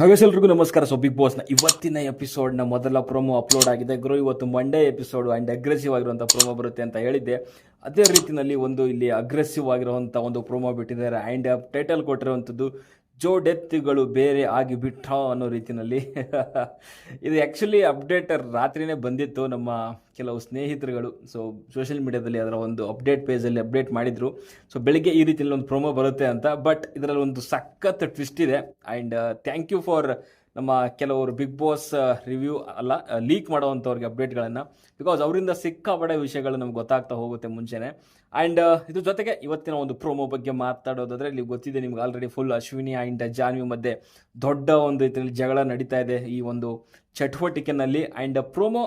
ಹಾಗೆ ಎಲ್ರಿಗೂ ನಮಸ್ಕಾರ. ಸೊ ಬಿಗ್ ಬಾಸ್ನ ಇವತ್ತಿನ ಎಪಿಸೋಡ್ನ ಮೊದಲ ಪ್ರೊಮೋ ಅಪ್ಲೋಡ್ ಆಗಿದೆ. ಗುರು ಇವತ್ತು ಮಂಡೇ ಎಪಿಸೋಡ್ ಆ್ಯಂಡ್ ಅಗ್ರೆಸಿವ್ ಆಗಿರುವಂಥ ಪ್ರೊಮೋ ಬರುತ್ತೆ ಅಂತ ಹೇಳಿದ್ದೆ. ಅದೇ ರೀತಿಯಲ್ಲಿ ಒಂದು ಇಲ್ಲಿ ಅಗ್ರೆಸಿವ್ ಆಗಿರುವಂಥ ಒಂದು ಪ್ರೊಮೋ ಬಿಟ್ಟಿದ್ದಾರೆ ಆ್ಯಂಡ್ ಟೈಟಲ್ ಕೊಟ್ಟಿರುವಂಥದ್ದು ಜೋ ಡೆತ್ಗಳು ಬೇರೆ ಆಗಿಬಿಟ್ಟ ಅನ್ನೋ ರೀತಿಯಲ್ಲಿ. ಇದು ಆ್ಯಕ್ಚುಲಿ ಅಪ್ಡೇಟ್ ರಾತ್ರಿನೇ ಬಂದಿತ್ತು. ನಮ್ಮ ಕೆಲವು ಸ್ನೇಹಿತರುಗಳು ಸೊ ಸೋಷಿಯಲ್ ಮೀಡಿಯಾದಲ್ಲಿ ಅದರ ಒಂದು ಅಪ್ಡೇಟ್ ಪೇಜಲ್ಲಿ ಅಪ್ಡೇಟ್ ಮಾಡಿದರು. ಸೊ ಬೆಳಿಗ್ಗೆ ಈ ರೀತಿಯಲ್ಲಿ ಒಂದು ಪ್ರೊಮೋ ಬರುತ್ತೆ ಅಂತ. ಬಟ್ ಇದರಲ್ಲಿ ಒಂದು ಸಖತ್ ಟ್ವಿಸ್ಟ್ ಇದೆ ಆ್ಯಂಡ್ ಥ್ಯಾಂಕ್ ಯು ಫಾರ್ ನಮ್ಮ ಕೆಲವರು ಬಿಗ್ ಬಾಸ್ ರಿವ್ಯೂ ಅಲ್ಲ ಲೀಕ್ ಮಾಡೋವಂಥವ್ರಿಗೆ ಅಪ್ಡೇಟ್ಗಳನ್ನು, ಬಿಕಾಸ್ ಅವರಿಂದ ಸಿಕ್ಕಾಪಟ್ಟೆ ವಿಷಯಗಳು ನಮ್ಗೆ ಗೊತ್ತಾಗ್ತಾ ಹೋಗುತ್ತೆ ಮುಂಚೆನೇ. ಆ್ಯಂಡ್ ಇದ್ರ ಜೊತೆಗೆ ಇವತ್ತಿನ ಒಂದು ಪ್ರೋಮೋ ಬಗ್ಗೆ ಮಾತಾಡೋದಾದರೆ, ಇಲ್ಲಿ ಗೊತ್ತಿದೆ ನಿಮ್ಗೆ already full Ashwini and Janhvi ಮಧ್ಯೆ ದೊಡ್ಡ ಒಂದು ರೀತಿಯಲ್ಲಿ ಜಗಳ ನಡೀತಾ ಇದೆ ಈ ಒಂದು ಚಟುವಟಿಕೆನಲ್ಲಿ. ಆ್ಯಂಡ್ ಪ್ರೋಮೋ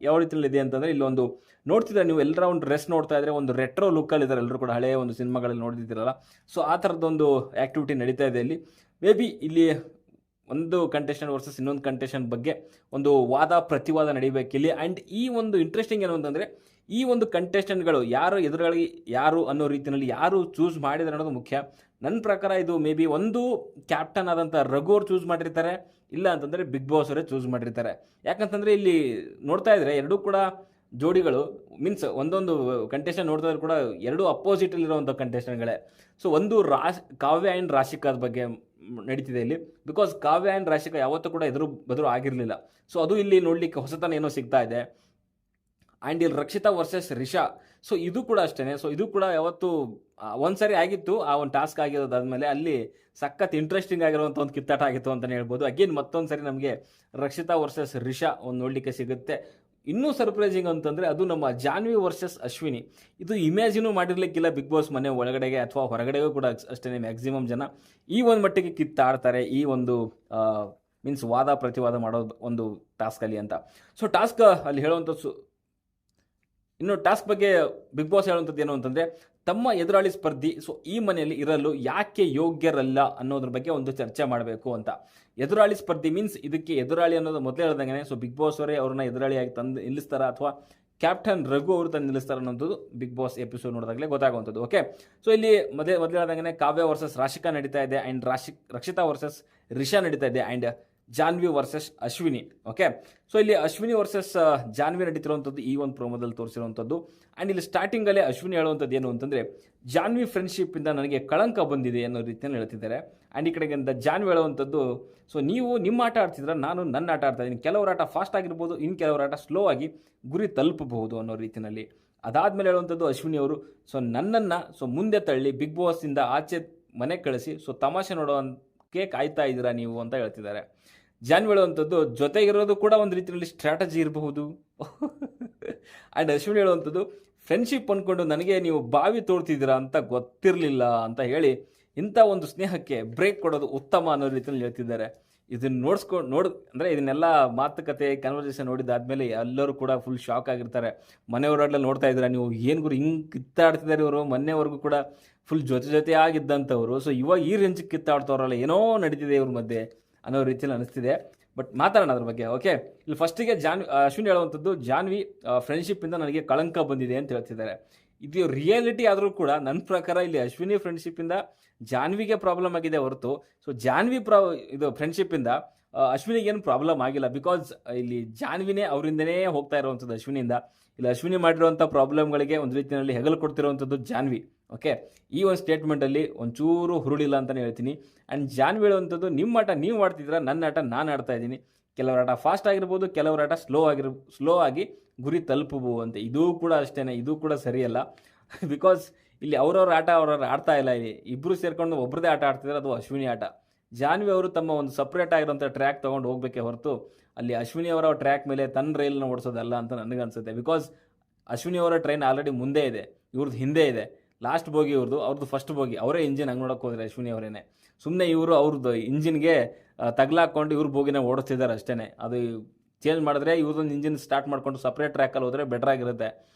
ಯಾವ ರೀತಿಯಲ್ಲಿ ಇದೆ ಅಂತಂದರೆ, ಇಲ್ಲೊಂದು ನೋಡ್ತಿದ್ರೆ ನೀವು ಎಲ್ಲರ ಒಂದು ಡ್ರೆಸ್ ನೋಡ್ತಾ ಇದ್ರೆ ಒಂದು ರೆಟ್ರೋ ಲುಕ್ಕಲ್ಲಿ ಇದ್ದಾರೆ ಎಲ್ಲರೂ ಕೂಡ, ಹಳೆಯ ಒಂದು ಸಿನಿಮಾಗಳಲ್ಲಿ ನೋಡ್ತಿದ್ದೀರಲ್ಲ. ಸೊ ಆ ಥರದ್ದೊಂದು ಆ್ಯಕ್ಟಿವಿಟಿ ನಡೀತಾ ಇದೆ ಇಲ್ಲಿ. ಮೇ ಬಿ ಇಲ್ಲಿ ಒಂದು ಕಂಟೆಸ್ಟೆಂಟ್ ವರ್ಸಸ್ ಇನ್ನೊಂದು ಕಂಟೆಸ್ಟೆಂಟ್ ಬಗ್ಗೆ ಒಂದು ವಾದ ಪ್ರತಿವಾದ ನಡೀಬೇಕಿಲ್ಲಿ. ಆ್ಯಂಡ್ ಈ ಒಂದು ಇಂಟ್ರೆಸ್ಟಿಂಗ್ ಏನು ಅಂತಂದರೆ, ಈ ಒಂದು ಕಂಟೆಸ್ಟೆಂಟ್ಗಳು ಯಾರು ಎದುರಾಳಿ ಯಾರು ಅನ್ನೋ ರೀತಿಯಲ್ಲಿ ಯಾರು ಚೂಸ್ ಮಾಡಿದ್ದಾರೆ ಅನ್ನೋದು ಮುಖ್ಯ. ನನ್ನ ಪ್ರಕಾರ ಇದು ಮೇ ಬಿ ಒಂದು ಕ್ಯಾಪ್ಟನ್ ಆದಂಥ ರಘು ಅವ್ರು ಚೂಸ್ ಮಾಡಿರ್ತಾರೆ, ಇಲ್ಲ ಅಂತಂದರೆ ಬಿಗ್ ಬಾಸ್ ಅವರೇ ಚೂಸ್ ಮಾಡಿರ್ತಾರೆ. ಯಾಕಂತಂದರೆ ಇಲ್ಲಿ ನೋಡ್ತಾ ಇದ್ರೆ ಎರಡೂ ಕೂಡ ಜೋಡಿಗಳು, ಮೀನ್ಸ್ ಒಂದೊಂದು ಕಂಟೆಸ್ಟೆಂಟ್ ನೋಡ್ತಾ ಇದ್ರು ಕೂಡ ಎರಡೂ ಅಪೋಸಿಟಲ್ಲಿರುವಂಥ ಕಂಟೆಸ್ಟೆಂಟ್ಗಳೇ. ಸೊ ಒಂದು ಕಾವ್ಯ ಆ್ಯಂಡ್ ರಾಶಿಕಾದ ಬಗ್ಗೆ ನಡೀತಿದೆ ಇಲ್ಲಿ. ಬಿಕಾಸ್ ಕಾವ್ಯ ಆ್ಯಂಡ್ ರಾಶಿಕಾ ಯಾವತ್ತೂ ಕೂಡ ಬದ್ರು ಆಗಿರಲಿಲ್ಲ. ಸೊ ಅದು ಇಲ್ಲಿ ನೋಡಲಿಕ್ಕೆ ಹೊಸತನ ಏನೋ ಸಿಗ್ತಾ ಇದೆ. ಆ್ಯಂಡ್ ಇಲ್ಲಿ ರಕ್ಷಿತಾ ವರ್ಸಸ್ ರಿಷಾ, ಸೊ ಇದು ಕೂಡ ಅಷ್ಟೇ. ಸೊ ಇದು ಕೂಡ ಯಾವತ್ತು ಒಂದ್ಸರಿ ಆಗಿತ್ತು, ಆ ಒಂದು ಟಾಸ್ಕ್ ಆಗಿರೋದಾದ್ಮೇಲೆ ಅಲ್ಲಿ ಸಖತ್ ಇಂಟ್ರೆಸ್ಟಿಂಗ್ ಆಗಿರುವಂಥ ಒಂದು ಕಿತ್ತಾಟ ಆಗಿತ್ತು ಅಂತಲೇ ಹೇಳ್ಬೋದು. ಅಗೇನ್ ಮತ್ತೊಂದು ಸರಿ ನಮಗೆ ರಕ್ಷಿತಾ ವರ್ಸಸ್ ರಿಷಾ ಒಂದು ನೋಡಲಿಕ್ಕೆ ಸಿಗುತ್ತೆ. ಇನ್ನೂ ಸರ್ಪ್ರೈಸಿಂಗ್ ಅಂತಂದರೆ ಅದು ನಮ್ಮ ಜಾನ್ವಿ ವರ್ಸಸ್ ಅಶ್ವಿನಿ. ಇದು ಇಮ್ಯಾಜಿನೂ ಮಾಡಿರ್ಲಿಕ್ಕಿಲ್ಲ ಬಿಗ್ ಬಾಸ್ ಮನೆ ಒಳಗಡೆಗೆ ಅಥವಾ ಹೊರಗಡೆಗೂ ಕೂಡ ಅಷ್ಟೇ. ಮ್ಯಾಕ್ಸಿಮಮ್ ಜನ ಈ ಒಂದು ಮಟ್ಟಿಗೆ ಕಿತ್ತಾಡ್ತಾರೆ ಈ ಒಂದು ಮೀನ್ಸ್ ವಾದ ಪ್ರತಿವಾದ ಮಾಡೋದು ಒಂದು ಟಾಸ್ಕಲ್ಲಿ ಅಂತ. ಸೊ ಟಾಸ್ಕ್ ಅಲ್ಲಿ ಹೇಳುವಂಥದ್ದು, ಇನ್ನು ಟಾಸ್ಕ್ ಬಗ್ಗೆ ಬಿಗ್ ಬಾಸ್ ಹೇಳುವಂಥದ್ದು ಏನು ಅಂತಂದರೆ, ತಮ್ಮ ಎದುರಾಳಿ ಸ್ಪರ್ಧಿ ಸೊ ಈ ಮನೆಯಲ್ಲಿ ಇರಲು ಯಾಕೆ ಯೋಗ್ಯರಲ್ಲ ಅನ್ನೋದ್ರ ಬಗ್ಗೆ ಒಂದು ಚರ್ಚೆ ಮಾಡಬೇಕು ಅಂತ. ಎದುರಾಳಿ ಸ್ಪರ್ಧಿ ಮೀನ್ಸ್ ಇದಕ್ಕೆ ಎದುರಾಳಿ ಅನ್ನೋದು ಮೊದಲೇ ಹೇಳ್ದಂಗೆ. ಸೊ ಬಿಗ್ ಬಾಸ್ ಅವರೇ ಅವ್ರನ್ನ ಎದುರಾಳಿಯಾಗಿ ತಂದು ನಿಲ್ಲಿಸ್ತಾರ ಅಥವಾ ಕ್ಯಾಪ್ಟನ್ ರಘು ಅವರು ತಂದು ನಿಲ್ಲಿಸ್ತಾರೆ ಅನ್ನೋದು ಬಿಗ್ ಬಾಸ್ ಎಪಿಸೋಡ್ ನೋಡಿದಾಗಲೇ ಗೊತ್ತಾಗುವಂಥದ್ದು. ಓಕೆ, ಸೊ ಇಲ್ಲಿ ಮೊದಲೇ ಹೇಳ್ದಂಗೆ ಕಾವ್ಯ ವರ್ಸಸ್ ರಾಶಿಕಾ ನಡೀತಾ ಇದೆ, ಆ್ಯಂಡ್ ರಕ್ಷಿತಾ ವರ್ಸಸ್ ರಿಷಾ ನಡೀತಾ ಇದೆ, and Janhvi versus Ashwini. Okay, so ಇಲ್ಲಿ ಅಶ್ವಿನಿ ವರ್ಸಸ್ ಜಾನ್ವಿ ನಡೀತಿರುವಂಥದ್ದು ಈ ಒಂದು ಪ್ರೋಮೋದಲ್ಲಿ ತೋರಿಸಿರುವಂಥದ್ದು. ಆ್ಯಂಡ್ ಇಲ್ಲಿ ಸ್ಟಾರ್ಟಿಂಗಲ್ಲೇ ಅಶ್ವಿನಿ ಹೇಳುವಂಥದ್ದು ಏನು ಅಂತಂದರೆ, ಜಾನ್ವಿ ಫ್ರೆಂಡ್ಶಿಪ್ಪಿಂದ ನನಗೆ ಕಳಂಕ ಬಂದಿದೆ ಅನ್ನೋ ರೀತಿಯಲ್ಲಿ ಹೇಳ್ತಿದ್ದಾರೆ. ಆ್ಯಂಡ್ ಈ ಕಡೆಗಿಂದ ಜಾನ್ವಿ ಹೇಳುವಂಥದ್ದು, ಸೊ ನೀವು ನಿಮ್ಮ ಆಟ ಆಡ್ತಿದ್ರೆ ನಾನು ನನ್ನ ಆಟ ಆಡ್ತಾ ಇದ್ದೀನಿ, ಕೆಲವರ ಆಟ ಫಾಸ್ಟ್ ಆಗಿರ್ಬೋದು, ಇನ್ನು ಕೆಲವರ ಆಟ ಸ್ಲೋ ಆಗಿ ಗುರಿ ತಲುಪಬಹುದು ಅನ್ನೋ ರೀತಿಯಲ್ಲಿ. ಅದಾದಮೇಲೆ ಹೇಳುವಂಥದ್ದು ಅಶ್ವಿನಿ ಅವರು, ಸೊ ನನ್ನನ್ನು ಸೊ ಮುಂದೆ ತಳ್ಳಿ ಬಿಗ್ ಬಾಸಿಂದ ಆಚೆ ಮನೆ ಕಳಿಸಿ ಸೊ ತಮಾಷೆ ನೋಡೋಕ್ಕೆ ಕಾಯ್ತಾ ಇದ್ದೀರಾ ನೀವು ಅಂತ ಹೇಳ್ತಿದ್ದಾರೆ. ಜಾನ್ವಿ ಹೇಳುವಂಥದ್ದು, ಜೊತೆಗಿರೋದು ಕೂಡ ಒಂದು ರೀತಿಯಲ್ಲಿ ಸ್ಟ್ರಾಟಜಿ ಇರಬಹುದು. ಆ್ಯಂಡ್ ಅಶ್ವಿನಿ ಹೇಳುವಂಥದ್ದು, ಫ್ರೆಂಡ್ಶಿಪ್ ಅಂದ್ಕೊಂಡು ನನಗೆ ನೀವು ಬಾವಿ ತೋಡ್ತಿದ್ದೀರಾ ಅಂತ ಗೊತ್ತಿರಲಿಲ್ಲ ಅಂತ ಹೇಳಿ ಇಂಥ ಒಂದು ಸ್ನೇಹಕ್ಕೆ ಬ್ರೇಕ್ ಕೊಡೋದು ಉತ್ತಮ ಅನ್ನೋ ರೀತಿಯಲ್ಲಿ ಹೇಳ್ತಿದ್ದಾರೆ. ಇದನ್ನು ಅಂದರೆ ಇದನ್ನೆಲ್ಲ ಮಾತುಕತೆ ಕನ್ವರ್ಸೇಷನ್ ನೋಡಿದಾದ್ಮೇಲೆ ಎಲ್ಲರೂ ಕೂಡ ಫುಲ್ ಶಾಕ್ ಆಗಿರ್ತಾರೆ. ಮನೆಯವರೆಲ್ಲ ನೋಡ್ತಾ ಇದ್ದೀರಾ ನೀವು, ಏನು ಗುರು ಹಿಂಗೆ ಕಿತ್ತಾಡ್ತಿದ್ದಾರೆ ಇವರು, ಮೊನ್ನೆವರೆಗೂ ಕೂಡ ಫುಲ್ ಜೊತೆ ಆಗಿದ್ದಂಥವ್ರು, ಸೊ ಇವಾಗ ಈ ರೇಂಜಿಗೆ ಕಿತ್ತಾಡ್ತವ್ರಲ್ಲ, ಏನೋ ನಡೀತಿದೆ ಇವ್ರ ಮಧ್ಯೆ ಅನ್ನೋ ರೀತಿಯಲ್ಲಿ ಅನಿಸ್ತಿದೆ. ಬಟ್ ಮಾತಾಡೋಣ ಅದ್ರ ಬಗ್ಗೆ. ಓಕೆ, ಇಲ್ಲಿ ಫಸ್ಟಿಗೆ ಅಶ್ವಿನಿ ಹೇಳುವಂಥದ್ದು, ಜಾನ್ವಿ ಫ್ರೆಂಡ್ಶಿಪ್ಪಿಂದ ನನಗೆ ಕಳಂಕ ಬಂದಿದೆ ಅಂತ ಹೇಳ್ತಿದ್ದಾರೆ. ಇದು ರಿಯಾಲಿಟಿ ಆದರೂ ಕೂಡ ನನ್ನ ಪ್ರಕಾರ ಇಲ್ಲಿ ಅಶ್ವಿನಿ ಫ್ರೆಂಡ್ಶಿಪ್ಪಿಂದ ಜಾನ್ವಿಗೆ ಪ್ರಾಬ್ಲಮ್ ಆಗಿದೆ ಹೊರತು, ಸೊ ಜಾನ್ವಿ ಇದು ಫ್ರೆಂಡ್ಶಿಪ್ಪಿಂದ ಅಶ್ವಿನಿಗೆ ಏನು ಪ್ರಾಬ್ಲಮ್ ಆಗಿಲ್ಲ. ಬಿಕಾಸ್ ಇಲ್ಲಿ ಜಾನ್ವಿನೇ ಅವರಿಂದನೇ ಹೋಗ್ತಾ ಇರುವಂಥದ್ದು ಅಶ್ವಿನಿಯಿಂದ. ಇಲ್ಲಿ ಅಶ್ವಿನಿ ಮಾಡಿರುವಂಥ ಪ್ರಾಬ್ಲಮ್ಗಳಿಗೆ ಒಂದು ರೀತಿಯಲ್ಲಿ ಹೆಗಲು ಕೊಡ್ತಿರುವಂಥದ್ದು ಜಾನ್ವಿ. ಓಕೆ, ಈ ಒಂದು ಸ್ಟೇಟ್ಮೆಂಟಲ್ಲಿ ಒಂಚೂರು ಹುರುಳಿಲ್ಲ ಅಂತಲೇ ಹೇಳ್ತೀನಿ. ಆ್ಯಂಡ್ ಜಾನ್ವಿ ಹೇಳುವಂಥದ್ದು, ನಿಮ್ಮ ಆಟ ನೀವು ಆಡ್ತಿದ್ದೀರಾ, ನನ್ನ ಆಟ ನಾನು ಆಡ್ತಾ ಇದ್ದೀನಿ, ಕೆಲವರ ಆಟ ಫಾಸ್ಟ್ ಆಗಿರ್ಬೋದು, ಕೆಲವರ ಆಟ ಸ್ಲೋ ಆಗಿ ಗುರಿ ತಲುಪಬಹುದು ಅಂತ. ಇದೂ ಕೂಡ ಅಷ್ಟೇ, ಇದು ಕೂಡ ಸರಿಯಲ್ಲ. ಬಿಕಾಸ್ ಇಲ್ಲಿ ಅವ್ರವ್ರ ಆಟ ಅವ್ರವ್ರು ಆಡ್ತಾ ಇಲ್ಲ, ಇಲ್ಲಿ ಇಬ್ಬರು ಸೇರ್ಕೊಂಡು ಒಬ್ಬರದೇ ಆಟ ಆಡ್ತಿದ್ದಾರೆ, ಅದು ಅಶ್ವಿನಿ ಆಟ. ಜಾನ್ವಿ ಅವರು ತಮ್ಮ ಒಂದು ಸಪ್ರೇಟ್ ಆಗಿರೋಂಥ ಟ್ರ್ಯಾಕ್ ತೊಗೊಂಡು ಹೋಗಬೇಕೇ ಹೊರತು ಅಲ್ಲಿ ಅಶ್ವಿನಿ ಅವರ ಟ್ರ್ಯಾಕ್ ಮೇಲೆ ತನ್ನ ರೈಲನ್ನು ಓಡಿಸೋದಲ್ಲ ಅಂತ ನನಗನ್ಸುತ್ತೆ. ಬಿಕಾಸ್ ಅಶ್ವಿನಿ ಅವರ ಟ್ರೈನ್ ಆಲ್ರೆಡಿ ಮುಂದೆ ಇದೆ, ಇವ್ರದ್ದು ಹಿಂದೆ ಇದೆ. ಲಾಸ್ಟ್ ಬೋಗಿ ಅವ್ರದ್ದು ಫಸ್ಟ್ ಬೋಗಿ, ಅವರೇ ಇಂಜಿನ್ ಹಂಗೆ ನೋಡೋಕೆ ಹೋದರೆ ಅಶ್ವಿನಿ ಅವರೇನೆ. ಸುಮ್ಮನೆ ಇವರು ಅವ್ರದ್ದು ಇಂಜಿನ್ಗೆ ತಗ್ಲಾಕೊಂಡು ಇವ್ರ ಬೋಗಿನ ಓಡಿಸ್ತಿದ್ದಾರೆ ಅಷ್ಟೇ. ಅದು ಚೇಂಜ್ ಮಾಡಿದ್ರೆ ಇವ್ರದ್ದೊಂದು ಇಂಜಿನ್ ಸ್ಟಾರ್ಟ್ ಮಾಡಿಕೊಂಡು ಸಪ್ರೇಟ್ ಟ್ರ್ಯಾಕಲ್ಲಿ ಹೋದರೆ ಬೆಟರ್ ಆಗಿರುತ್ತೆ.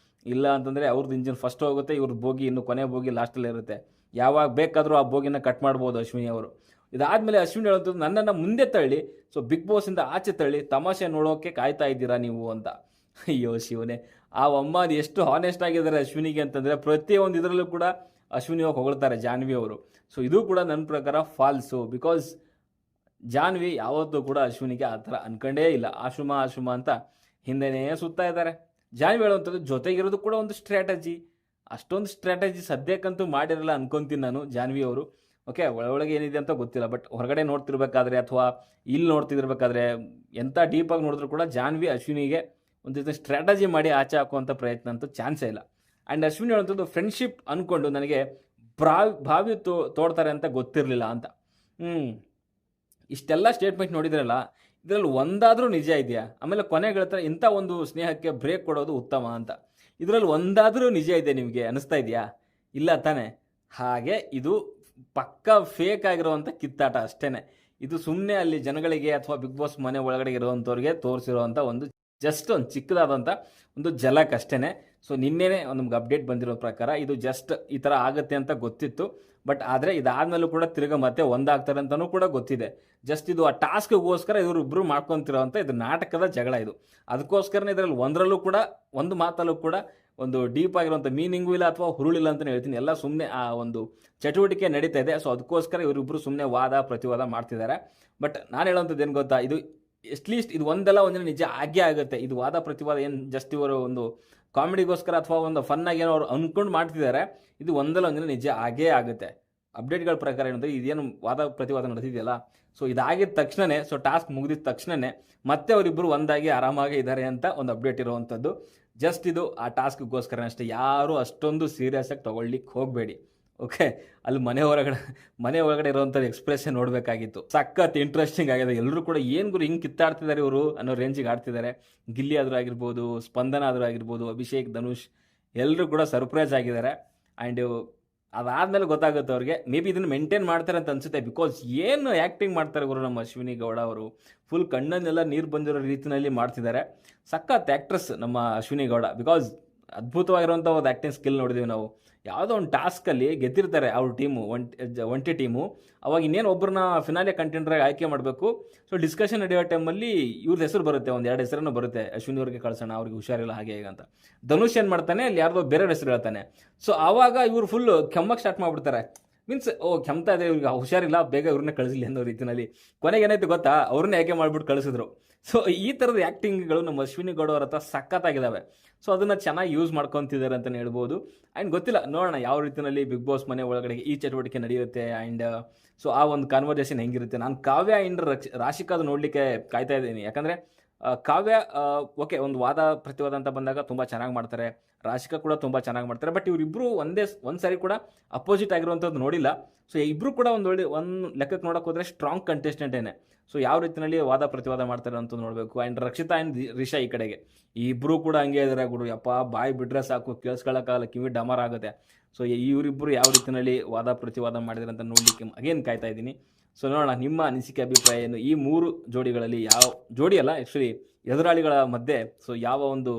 ಇಲ್ಲ ಅಂತಂದರೆ ಅವ್ರದ್ದು ಇಂಜಿನ್ ಫಸ್ಟ್ ಹೋಗುತ್ತೆ, ಇವ್ರದ್ದು ಬೋಗಿ ಇನ್ನು ಕೊನೆ ಬೋಗಿ ಲಾಸ್ಟಲ್ಲಿ ಇರುತ್ತೆ. ಯಾವಾಗ ಬೇಕಾದರೂ ಆ ಬೋಗಿನ ಕಟ್ ಮಾಡ್ಬೋದು ಅಶ್ವಿನಿ ಅವರು. ಇದಾದಮೇಲೆ ಅಶ್ವಿನಿ ಹೇಳುವಂಥದ್ದು, ನನ್ನನ್ನು ಮುಂದೆ ತಳ್ಳಿ ಸೊ ಬಿಗ್ ಬಾಸಿಂದ ಆಚೆ ತಳ್ಳಿ ತಮಾಷೆ ನೋಡೋಕ್ಕೆ ಕಾಯ್ತಾ ಇದ್ದೀರಾ ನೀವು ಅಂತ. ಅಯ್ಯೋ ಶಿವನೇ, ಆ ಅಮ್ಮ ಎಷ್ಟು ಹಾನೆಸ್ಟ್ ಆಗಿದ್ದಾರೆ ಅಶ್ವಿನಿಗೆ ಅಂತಂದರೆ, ಪ್ರತಿಯೊಂದು ಇದರಲ್ಲೂ ಕೂಡ ಅಶ್ವಿನಿ ಹೋಗಿ ಹೊಗಳ್ತಾರೆ ಜಾನ್ವಿ ಅವರು. ಸೊ ಇದು ಕೂಡ ನನ್ನ ಪ್ರಕಾರ ಫಾಲ್ಸು. ಬಿಕಾಸ್ ಜಾನ್ವಿ ಯಾವತ್ತೂ ಕೂಡ ಅಶ್ವಿನಿಗೆ ಆ ಥರ ಅನ್ಕೊಂಡೇ ಇಲ್ಲ. ಆಶುಮಾ ಅಂತ ಹಿಂದೆನೇ ಸುತ್ತಾ ಇದ್ದಾರೆ. ಜಾನ್ವಿ ಹೇಳುವಂಥದ್ದು ಜೊತೆಗಿರೋದು ಕೂಡ ಒಂದು ಸ್ಟ್ರಾಟಜಿ. ಅಷ್ಟೊಂದು ಸ್ಟ್ರಾಟಜಿ ಸದ್ಯಕ್ಕಂತೂ ಮಾಡಿರಲ್ಲ ಅನ್ಕೊಂತೀನಿ ನಾನು ಜಾನ್ವಿ ಅವರು. ಓಕೆ, ಒಳಗೆ ಏನಿದೆ ಅಂತ ಗೊತ್ತಿಲ್ಲ, ಬಟ್ ಹೊರಗಡೆ ನೋಡ್ತಿರ್ಬೇಕಾದ್ರೆ ಅಥವಾ ಇಲ್ಲಿ ನೋಡ್ತಿರ್ಬೇಕಾದ್ರೆ ಎಂಥ ಡೀಪಾಗಿ ನೋಡಿದ್ರು ಕೂಡ ಜಾನ್ವಿ ಅಶ್ವಿನಿಗೆ ಒಂದು ಸ್ಟ್ರಾಟಜಿ ಮಾಡಿ ಆಚೆ ಹಾಕುವಂಥ ಪ್ರಯತ್ನ ಅಂತೂ ಚಾನ್ಸೇ ಇಲ್ಲ. ಆ್ಯಂಡ್ ಅಶ್ವಿನಿ ಹೇಳುವಂಥದ್ದು ಫ್ರೆಂಡ್ಶಿಪ್ ಅಂದ್ಕೊಂಡು ನನಗೆ ಬಾವಿ ತೋಡ್ತಾರೆ ಅಂತ ಗೊತ್ತಿರಲಿಲ್ಲ ಅಂತ. ಇಷ್ಟೆಲ್ಲ ಸ್ಟೇಟ್ಮೆಂಟ್ ನೋಡಿದ್ರಲ್ಲ, ಇದರಲ್ಲಿ ಒಂದಾದರೂ ನಿಜ ಇದೆಯಾ? ಆಮೇಲೆ ಕೊನೆಗೆ ಹೇಳ್ತಾರೆ ಇಂಥ ಒಂದು ಸ್ನೇಹಕ್ಕೆ ಬ್ರೇಕ್ ಕೊಡೋದು ಉತ್ತಮ ಅಂತ. ಇದರಲ್ಲಿ ಒಂದಾದರೂ ನಿಜ ಇದೆ ನಿಮಗೆ ಅನಿಸ್ತಾ ಇದೆಯಾ? ಇಲ್ಲ ತಾನೆ. ಹಾಗೆ ಇದು ಪಕ್ಕ ಫೇಕ್ ಆಗಿರುವಂಥ ಕಿತ್ತಾಟ ಅಷ್ಟೇ. ಇದು ಸುಮ್ಮನೆ ಅಲ್ಲಿ ಜನಗಳಿಗೆ ಅಥವಾ ಬಿಗ್ ಬಾಸ್ ಮನೆ ಒಳಗಡೆ ಇರುವಂಥವ್ರಿಗೆ ತೋರಿಸಿರುವಂಥ ಒಂದು ಜಸ್ಟ್ ಒಂದು ಚಿಕ್ಕದಾದಂಥ ಒಂದು ಝಲಕ್ ಅಷ್ಟೇ. ಸೊ ನಿನ್ನೆನೇ ನಮ್ಗೆ ಅಪ್ಡೇಟ್ ಬಂದಿರೋ ಪ್ರಕಾರ ಇದು ಜಸ್ಟ್ ಈ ಥರ ಆಗುತ್ತೆ ಅಂತ ಗೊತ್ತಿತ್ತು, ಬಟ್ ಆದರೆ ಇದಾದ್ಮೇಲೂ ಕೂಡ ತಿರ್ಗಾ ಮತ್ತೆ ಒಂದಾಗ್ತಾರೆ ಅಂತಲೂ ಕೂಡ ಗೊತ್ತಿದೆ. ಜಸ್ಟ್ ಇದು ಆ ಟಾಸ್ಕ್ಗೋಸ್ಕರ ಇವರಿಬ್ಬರು ಮಾಡ್ಕೊತಿರೋವಂಥ ಇದು ನಾಟಕದ ಜಗಳ ಇದು. ಅದಕ್ಕೋಸ್ಕರನೇ ಇದರಲ್ಲಿ ಒಂದರಲ್ಲೂ ಕೂಡ ಒಂದು ಮಾತಲ್ಲೂ ಕೂಡ ಒಂದು ಡೀಪ್ ಆಗಿರುವಂಥ ಮೀನಿಂಗು ಇಲ್ಲ ಅಥವಾ ಹುರುಳಿಲ್ಲ ಅಂತಲೇ ಹೇಳ್ತೀನಿ. ಎಲ್ಲ ಸುಮ್ಮನೆ ಆ ಒಂದು ಚಟುವಟಿಕೆ ನಡೀತಾ ಇದೆ. ಸೊ ಅದಕ್ಕೋಸ್ಕರ ಇವರಿಬ್ಬರು ಸುಮ್ಮನೆ ವಾದ ಪ್ರತಿವಾದ ಮಾಡ್ತಿದ್ದಾರೆ. ಬಟ್ ನಾನು ಹೇಳೋವಂಥದ್ದು ಏನು ಗೊತ್ತಾ, ಇದು ಅಟ್ಲೀಸ್ಟ್ ಇದು ಒಂದಲ್ಲ ಒಂದಿನ ನಿಜ ಆಗೇ ಆಗುತ್ತೆ. ಇದು ವಾದ ಪ್ರತಿವಾದ ಏನು ಜಸ್ಟ್ ಇವರು ಒಂದು ಕಾಮಿಡಿಗೋಸ್ಕರ ಅಥವಾ ಒಂದು ಫನ್ನಾಗಿ ಏನೋ ಅವ್ರು ಅಂದ್ಕೊಂಡು ಮಾಡ್ತಿದ್ದಾರೆ, ಇದು ಒಂದಲ್ಲ ಒಂದಿನ ನಿಜ ಆಗೇ ಆಗುತ್ತೆ. ಅಪ್ಡೇಟ್ಗಳ ಪ್ರಕಾರ ಏನಂದರೆ ಇದೇನು ವಾದ ಪ್ರತಿವಾದ ನಡೆದಿದೆಯಲ್ಲ, ಸೊ ಇದಾಗಿದ್ದ ತಕ್ಷಣವೇ, ಸೊ ಟಾಸ್ಕ್ ಮುಗಿದಿದ ತಕ್ಷಣವೇ ಮತ್ತೆ ಅವರಿಬ್ಬರು ಒಂದಾಗಿ ಆರಾಮಾಗಿ ಇದ್ದಾರೆ ಅಂತ ಒಂದು ಅಪ್ಡೇಟ್ ಇರುವಂಥದ್ದು. ಜಸ್ಟ್ ಇದು ಆ ಟಾಸ್ಕ್ಗೋಸ್ಕರ ಅಷ್ಟೇ. ಯಾರೂ ಅಷ್ಟೊಂದು ಸೀರಿಯಸ್ ಆಗಿ ತೊಗೊಳ್ಲಿಕ್ಕೆ ಹೋಗಬೇಡಿ. ಓಕೆ, ಅಲ್ಲಿ ಮನೆ ಒಳಗಡೆ ಇರುವಂಥದ್ದು ಎಕ್ಸ್ಪ್ರೆಷನ್ ನೋಡಬೇಕಾಗಿತ್ತು. ಸಖತ್ ಇಂಟ್ರೆಸ್ಟಿಂಗ್ ಆಗಿದೆ. ಎಲ್ಲರೂ ಕೂಡ ಏನು ಗುರು ಹಿಂಗೆ ಕಿತ್ತಾಡ್ತಿದ್ದಾರೆ ಇವರು ಅನ್ನೋ ರೇಂಜಿಗೆ ಆಡ್ತಿದ್ದಾರೆ. ಗಿಲ್ಲಿ ಆದರೂ ಆಗಿರ್ಬೋದು, ಸ್ಪಂದನ ಆದರೂ ಆಗಿರ್ಬೋದು, ಅಭಿಷೇಕ್, ಧನುಷ್ ಎಲ್ಲರೂ ಕೂಡ ಸರ್ಪ್ರೈಸ್ ಆಗಿದ್ದಾರೆ. ಆ್ಯಂಡ್ ಅದಾದಮೇಲೆ ಗೊತ್ತಾಗುತ್ತೆ ಅವ್ರಿಗೆ. ಮೇ ಬಿ ಇದನ್ನು ಮೇಂಟೈನ್ ಮಾಡ್ತಾರೆ ಅಂತ ಅನಿಸುತ್ತೆ. ಬಿಕಾಸ್ ಏನು ಆ್ಯಕ್ಟಿಂಗ್ ಮಾಡ್ತಾರೆ ಗುರು ನಮ್ಮ ಅಶ್ವಿನಿ ಗೌಡ ಅವರು. ಫುಲ್ ಕಣ್ಣನ್ನೆಲ್ಲ ನೀರು ಬಂದಿರೋ ರೀತಿಯಲ್ಲಿ ಮಾಡ್ತಿದ್ದಾರೆ. ಸಖತ್ ಆ್ಯಕ್ಟ್ರೆಸ್ ನಮ್ಮ ಅಶ್ವಿನಿ ಗೌಡ. ಬಿಕಾಸ್ ಅದ್ಭುತವಾಗಿರುವಂಥ ಒಂದು ಆ್ಯಕ್ಟಿಂಗ್ ಸ್ಕಿಲ್ ನೋಡಿದ್ದೀವಿ ನಾವು. ಯಾವುದೋ ಒಂದು ಟಾಸ್ಕಲ್ಲಿ ಗೆದ್ದಿರ್ತಾರೆ ಅವ್ರ ಟೀಮು, ಒಂಟಿ ಟೀಮು. ಅವಾಗ ಇನ್ನೇನು ಒಬ್ಬರನ್ನ ಫಿನಾಲೆ ಕಂಟೆಂಟ್ರಾಗಿ ಆಯ್ಕೆ ಮಾಡಬೇಕು. ಸೊ ಡಿಸ್ಕಷನ್ ನಡೆಯೋ ಟೈಮಲ್ಲಿ ಇವ್ರದ್ದು ಹೆಸರು ಬರುತ್ತೆ, ಒಂದು 2 ಹೆಸರನ್ನು ಬರುತ್ತೆ. ಅಶ್ವಿನಿ ಅವ್ರಿಗೆ ಕಳ್ಸೋಣ, ಅವ್ರಿಗೆ ಹುಷಾರಿಲ್ಲ ಹಾಗೆ ಹೇಗೆ ಅಂತ. ಧನುಷ್ ಏನು ಮಾಡ್ತಾನೆ, ಅಲ್ಲಿ ಯಾರ್ದೋ ಬೇರೆ ಹೆಸರು ಹೇಳ್ತಾನೆ. ಸೊ ಆವಾಗ ಇವರು ಫುಲ್ ಕೆಮ್ಮಕ್ಕೆ ಸ್ಟಾರ್ಟ್ ಮಾಡಿಬಿಡ್ತಾರೆ. ಮೀನ್ಸ್ ಕೆಮ್ತಾ ಇದೆ, ಇವ್ರಿಗೆ ಹುಷಾರಿಲ್ಲ, ಬೇಗ ಇವ್ರನ್ನೇ ಕಳಿಸಲಿ ಅನ್ನೋ ರೀತಿಯಲ್ಲಿ. ಕೊನೆಗೆ ಏನಾಯ್ತು ಗೊತ್ತಾ, ಅವ್ರನ್ನೇ ಆಯ್ಕೆ ಮಾಡಿಬಿಟ್ಟು ಕಳಿಸಿದ್ರು. ಸೊ ಈ ಥರದ ಆ್ಯಕ್ಟಿಂಗ್ಗಳು ನಮ್ಮ ಅಶ್ವಿನಿ ಗೌಡ ಅವ್ರ ಹತ್ರ ಸಖತ್ತಾಗಿದ್ದಾವೆ. ಸೊ ಅದನ್ನು ಚೆನ್ನಾಗಿ ಯೂಸ್ ಮಾಡ್ಕೊತಿದ್ದಾರೆ ಅಂತಲೇ ಹೇಳ್ಬೋದು. ಆ್ಯಂಡ್ ಗೊತ್ತಿಲ್ಲ, ನೋಡೋಣ ಯಾವ ರೀತಿಯಲ್ಲಿ ಬಿಗ್ ಬಾಸ್ ಮನೆ ಒಳಗಡೆ ಈ ಚಟುವಟಿಕೆ ನಡೆಯುತ್ತೆ. ಆ್ಯಂಡ್ ಸೊ ಆ ಒಂದು ಕಾನ್ವರ್ಸೇಷನ್ ಹೆಂಗಿರುತ್ತೆ. ನಾನು ಕಾವ್ಯ ಆ್ಯಂಡ್ ರಾಶಿಕಾದು ನೋಡಲಿಕ್ಕೆ ಕಾಯ್ತಾ ಇದ್ದೀನಿ. ಯಾಕಂದರೆ ಕಾವ್ಯ ಓಕೆ, ಒಂದು ವಾದ ಪ್ರತಿವಾದ ಅಂತ ಬಂದಾಗ ತುಂಬ ಚೆನ್ನಾಗಿ ಮಾಡ್ತಾರೆ. ರಾಶಿಕಾ ಕೂಡ ತುಂಬ ಚೆನ್ನಾಗಿ ಮಾಡ್ತಾರೆ. ಬಟ್ ಇವರಿಬ್ಬರು ಒಂದು ಸಾರಿ ಕೂಡ ಅಪೋಸಿಟ್ ಆಗಿರುವಂಥದ್ದು ನೋಡಿಲ್ಲ. ಸೊ ಇಬ್ಬರು ಕೂಡ ಒಂದು ಲೆಕ್ಕಕ್ಕೆ ನೋಡೋಕೆ ಹೋದರೆ ಸ್ಟ್ರಾಂಗ್ ಕಂಟೆಸ್ಟೆಂಟೇನೆ. ಸೊ ಯಾವ ರೀತಿಯಲ್ಲಿ ವಾದ ಪ್ರತಿವಾದ ಮಾಡ್ತಾರೆ ಅಂತ ನೋಡಬೇಕು. ಆ್ಯಂಡ್ ರಕ್ಷಿತಾ ಆ್ಯಂಡ್ ರಿಷಾ ಈ ಕಡೆಗೆ ಈ ಇಬ್ಬರು ಕೂಡ ಹಂಗೆ ಇದ್ದಾರೆ ಗುರು. ಯಪ್ಪ, ಬಾಯಿ ಬಿಡ್ರೆ ಸಾಕು, ಕೇಳಿಸ್ಕೊಳ್ಳೋಕ್ಕಾಗಲ್ಲ, ಕಿವಿ ಡಮರ್ ಆಗುತ್ತೆ. ಸೊ ಇವರಿಬ್ಬರು ಯಾವ ರೀತಿಯಲ್ಲಿ ವಾದ ಪ್ರತಿವಾದ ಮಾಡಿದ್ದಾರೆ ಅಂತ ನೋಡಲಿಕ್ಕೆ ಅಗೇನ್ ಕಾಯ್ತಾ ಇದ್ದೀನಿ. ಸೊ ನೋಡೋಣ, ನಿಮ್ಮ ಅನಿಸಿಕೆ ಅಭಿಪ್ರಾಯ ಏನು? ಈ 3 ಜೋಡಿಗಳಲ್ಲಿ ಯಾವ ಜೋಡಿ ಅಲ್ಲ, ಆ್ಯಕ್ಚುಲಿ ಎದುರಾಳಿಗಳ ಮಧ್ಯೆ ಸೊ ಯಾವ ಒಂದು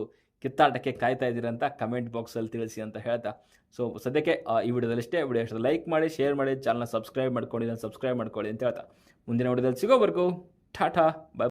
ಕಿತ್ತಾಟಕ್ಕೆ ಕಾಯ್ತಾ ಇದ್ದೀರಾ ಅಂತ ಕಮೆಂಟ್ ಬಾಕ್ಸಲ್ಲಿ ತಿಳಿಸಿ ಅಂತ ಹೇಳ್ತಾ, ಸೊ ಸದ್ಯಕ್ಕೆ ಈ ವಿಡಿಯೋದಲ್ಲಿ ಇಷ್ಟೇ. ವಿಡಿಯೋ ಇಷ್ಟ ಲೈಕ್ ಮಾಡಿ, ಶೇರ್ ಮಾಡಿ, ಚಾನಲ್ನ ಸಬ್ಸ್ಕ್ರೈಬ್ ಮಾಡ್ಕೊಳ್ಳಿ ಅಂತ ಹೇಳ್ತಾ ಮುಂದಿನ ವಿಡಿಯೋದಲ್ಲಿ ಸಿಗೋವರೆಗೂ ಟಾಟಾ, ಬೈ.